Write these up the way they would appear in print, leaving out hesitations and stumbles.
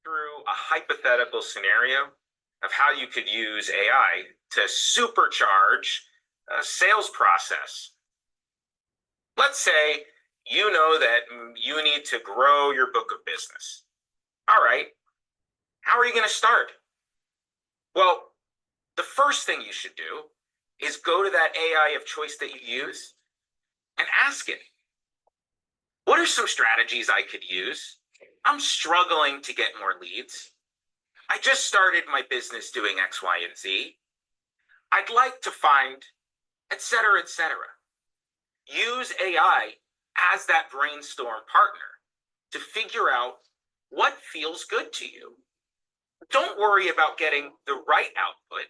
through a hypothetical scenario of how you could use AI to supercharge a sales process. Let's say you know that you need to grow your book of business. All right, how are you going to start? Well, the first thing you should do is go to that AI of choice that you use and ask it, what are some strategies I could use? I'm struggling to get more leads. I just started my business doing X, Y, and Z. I'd like to find, et cetera, et cetera. Use AI as that brainstorm partner to figure out what feels good to you. Don't worry about getting the right output.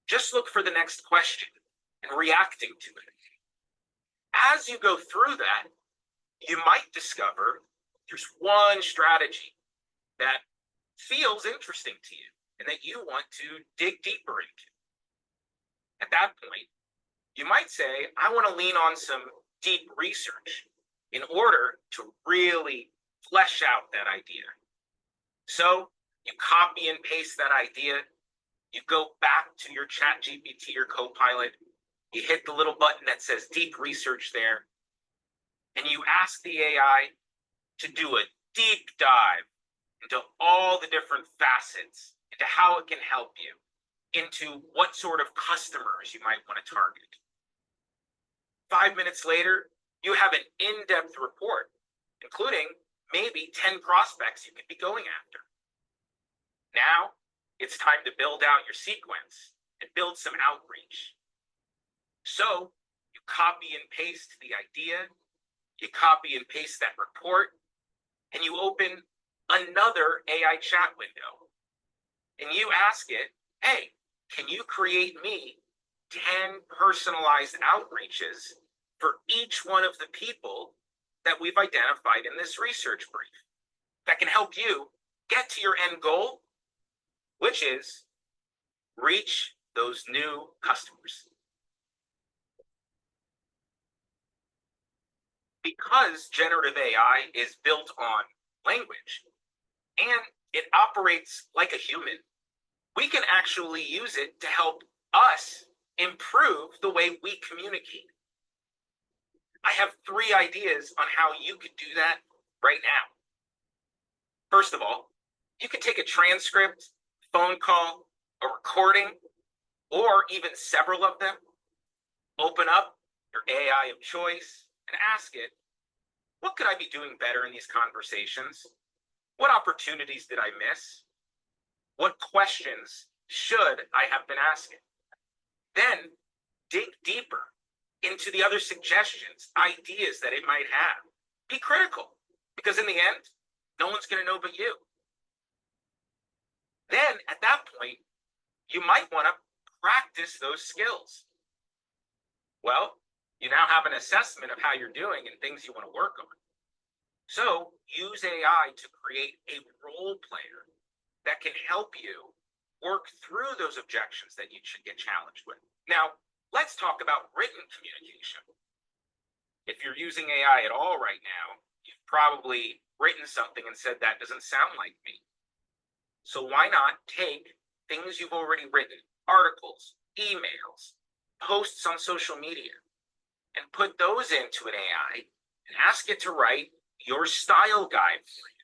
Just look for the next question and reacting to it. As you go through that, you might discover there's one strategy that feels interesting to you and that you want to dig deeper into. At that point, you might say, I want to lean on some deep research in order to really flesh out that idea. So you copy and paste that idea. You go back to your ChatGPT or Copilot. You hit the little button that says deep research there. And you ask the AI to do a deep dive into all the different facets, into how it can help you, into what sort of customers you might want to target. 5 minutes later, you have an in-depth report, including maybe 10 prospects you could be going after. Now, it's time to build out your sequence and build some outreach. So, you copy and paste the idea, you copy and paste that report, and you open another AI chat window. And you ask it, hey, can you create me 10 personalized outreaches for each one of the people that we've identified in this research brief that can help you get to your end goal, which is reach those new customers. Because generative AI is built on language and it operates like a human, we can actually use it to help us improve the way we communicate. I have 3 ideas on how you could do that right now. First of all, you could take a transcript, phone call, a recording, or even several of them, open up your AI of choice and ask it, what could I be doing better in these conversations? What opportunities did I miss? What questions should I have been asking? Then dig deeper into the other suggestions, ideas that it might have. Be critical, because in the end, no one's going to know but you. Then at that point, you might want to practice those skills. Well, you now have an assessment of how you're doing and things you want to work on. So use AI to create a role player that can help you work through those objections that you should get challenged with. Now, let's talk about written communication. If you're using AI at all right now, you've probably written something and said, that doesn't sound like me. So why not take things you've already written, articles, emails, posts on social media, and put those into an AI and ask it to write your style guide for you.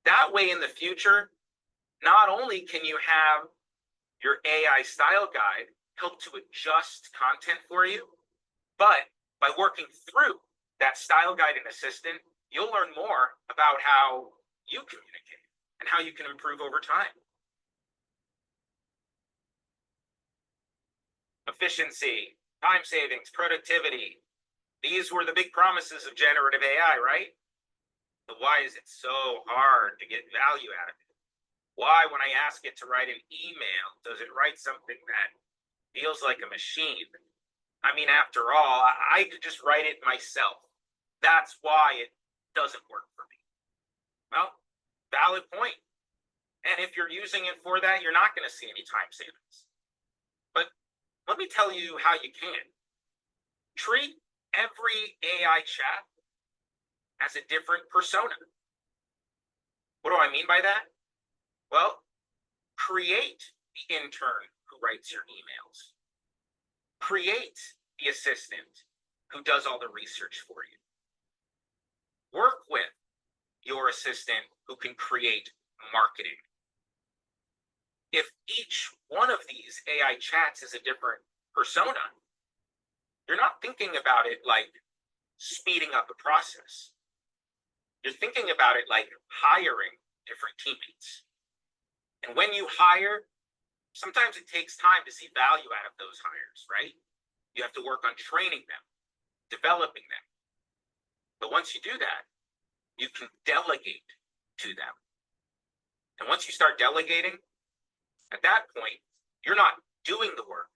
That way in the future, not only can you have your AI style guide help to adjust content for you, but by working through that style guide and assistant, you'll learn more about how you communicate and how you can improve over time. Efficiency, time savings, productivity. These were the big promises of generative AI, right? But why is it so hard to get value out of it? Why, when I ask it to write an email, does it write something that feels like a machine? I mean, after all, I could just write it myself. That's why it doesn't work for me. Well, valid point. And if you're using it for that, you're not going to see any time savings. But let me tell you how you can. Treat every AI chat as a different persona. What do I mean by that? Well, create the intern who writes your emails. Create the assistant who does all the research for you. Work with your assistant who can create marketing. If each one of these AI chats is a different persona, you're not thinking about it like speeding up a process. You're thinking about it like hiring different teammates. And when you hire, sometimes it takes time to see value out of those hires, right? You have to work on training them, developing them. But once you do that, you can delegate to them. And once you start delegating, at that point, you're not doing the work,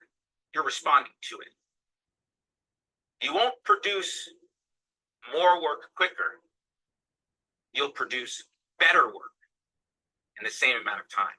you're responding to it. You won't produce more work quicker. You'll produce better work in the same amount of time.